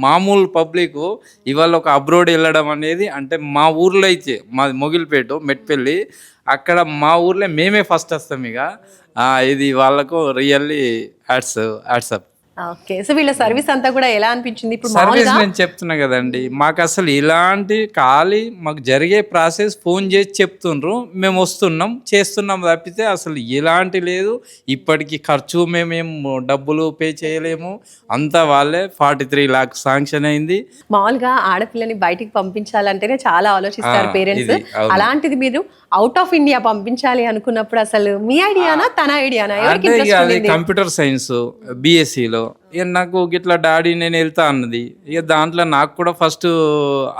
మామూలు పబ్లిక్ ఇవాళ ఒక అబ్రోడ్ వెళ్ళడం అనేది అంటే మా ఊర్లో అయితే మాది మొగిలిపేట మెట్పల్లి అక్కడ మా ఊర్లో మేమే ఫస్ట్ వస్తాం ఇక ఇది వాళ్ళకు రియల్లీ యాడ్సప్. ఓకే. సో వీళ్ళ సర్వీస్ అంతా కూడా ఎలా అనిపించింది? ఇప్పుడు సర్వీస్ మామూలుగా నేను చెప్తున్నా కదండి, మాకు అసలు ఇలాంటి మాకు జరిగే ప్రాసెస్ ఫోన్ చేసి చెప్తుండ్రు, మేము వస్తున్నాం చేస్తున్నాం తప్పితే అసలు ఎలాంటి లేదు. ఇప్పటికి ఖర్చు మేమేం డబ్బులు పే చేయలేము, అంతా వాళ్ళే 43 lakhs శాంక్షన్ అయింది. మామూలుగా ఆడపిల్లని బయటికి పంపించాలంటేనే చాలా ఆలోచిస్తారు పేరెంట్స్. ఇది అవును. అలాంటిది మీరు అవుట్ ఆఫ్ ఇండియా పంపించాలి అనుకున్నప్పుడు అసలు మీ ఐడియానా తన ఐడియానా? ఎవరికి అంటే ఇక ఇంట్రెస్ట్ అది ఉండింది? కంప్యూటర్ సైన్స్ బీఎస్సీలో ఇక నాకు గిట్లా డాడీ నేను వెళ్తా అన్నది. ఇక దాంట్లో నాకు కూడా ఫస్ట్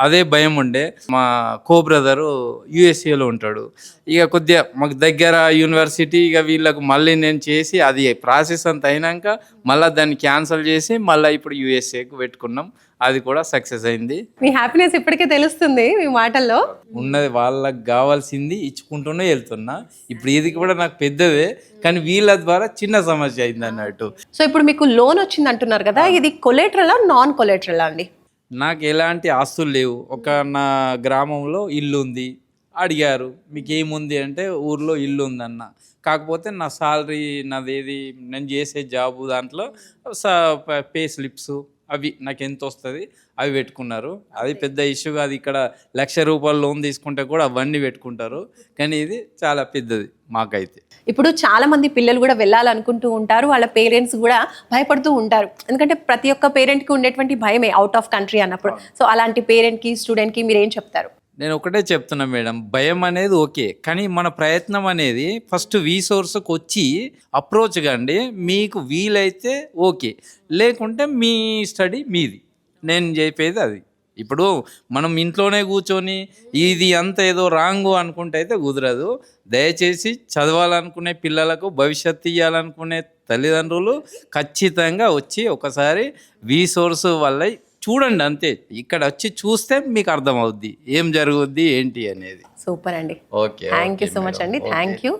అదే భయం ఉండే. మా కో బ్రదరు యుఎస్ఏలో ఉంటాడు, ఇక కొద్దిగా మాకు దగ్గర యూనివర్సిటీ, ఇక వీళ్ళకు మళ్ళీ నేను చేసి అది ప్రాసెస్ అంత అయినాక మళ్ళీ దాన్ని క్యాన్సిల్ చేసి మళ్ళీ ఇప్పుడు యుఎస్ఏకు పెట్టుకున్నాం. అది కూడా సక్సెస్ అయింది. మీ హ్యాపీనెస్ ఇప్పటికే తెలుస్తుంది మీ మాటల్లో. ఉన్నది వాళ్ళకి కావాల్సింది ఇచ్చుకుంటూనే వెళ్తున్నా. ఇప్పుడు ఇది కూడా నాకు పెద్దదే, కానీ వీళ్ళ ద్వారా చిన్న సమస్య అయింది అన్నట్టు. సో ఇప్పుడు మీకు లోన్ వచ్చింది అంటున్నారు కదా, ఇది కొలేటరలా నాన్ కొలేటరలా అండి? నాకు ఎలాంటి ఆస్తులు లేవు. ఒక నా గ్రామంలో ఇల్లు ఉంది. అడిగారు మీకు ఏముంది అంటే ఊర్లో ఇల్లు ఉందన్న. కాకపోతే నా సాలరీ నాదేది నేను చేసే జాబు దాంట్లో పే స్లిప్స్ అవి నాకు ఎంత వస్తుంది అవి పెట్టుకున్నారు. అది పెద్ద ఇష్యూ కాదు. ఇక్కడ ₹1,00,000 లోన్ తీసుకుంటే కూడా అవన్నీ పెట్టుకుంటారు, కానీ ఇది చాలా పెద్దది మాకైతే. ఇప్పుడు చాలా మంది పిల్లలు కూడా వెళ్ళాలనుకుంటూ ఉంటారు, వాళ్ళ పేరెంట్స్ కూడా భయపడుతూ ఉంటారు. ఎందుకంటే ప్రతి ఒక్క పేరెంట్కి ఉండేటువంటి భయమే అవుట్ ఆఫ్ కంట్రీ అన్నప్పుడు. సో అలాంటి పేరెంట్కి స్టూడెంట్కి మీరు ఏం చెప్తారు? నేను ఒకటే చెప్తున్నా మేడం, భయం అనేది ఓకే, కానీ మన ప్రయత్నం అనేది ఫస్ట్ సోర్స్కి వచ్చి అప్రోచ్ కండి. మీకు వీలైతే ఓకే, లేకుంటే మీ స్టడీ మీది. నేను చెప్పేది అది. ఇప్పుడు మనం ఇంట్లోనే కూర్చొని ఇది అంత ఏదో రాంగు అనుకుంటే అయితే కుదరదు. దయచేసి చదవాలనుకునే పిల్లలకు భవిష్యత్తు ఇవ్వాలనుకునే తల్లిదండ్రులు ఖచ్చితంగా వచ్చి ఒకసారి సోర్స్ వల్ల చూడండి అంతే. ఇక్కడ వచ్చి చూస్తే మీకు అర్థమవుద్ది ఏం జరుగుద్ది ఏంటి అనేది. సూపర్ అండి. Okay, thank you so much అండి. Thank you.